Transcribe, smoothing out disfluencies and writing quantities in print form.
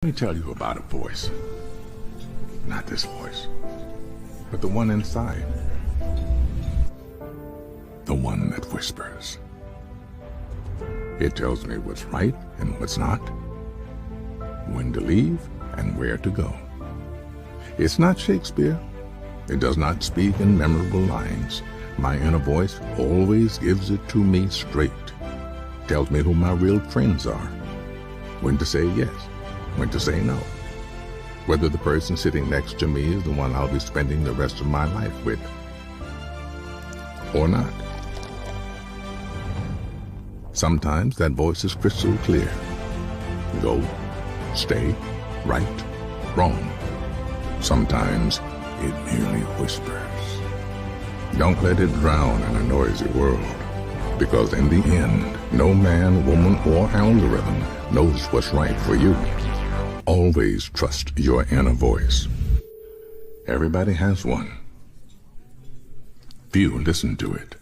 Let me tell you about a voice. Not this voice, but the one inside. The one that whispers. It tells me what's right and what's not, when to leave and where to go. It's not Shakespeare. It does not speak in memorable lines. My inner voice always gives it to me straight. Tells me who my real friends are, when to say yes, when to say no, whether the person sitting next to me is the one I'll be spending the rest of my life with, or not. Sometimes that voice is crystal clear. Go, stay, right, wrong. Sometimes it merely whispers. Don't let it drown in a noisy world, because in the end, no man, woman, or algorithm knows what's right for you. Always trust your inner voice. Everybody has one. Few listen to it.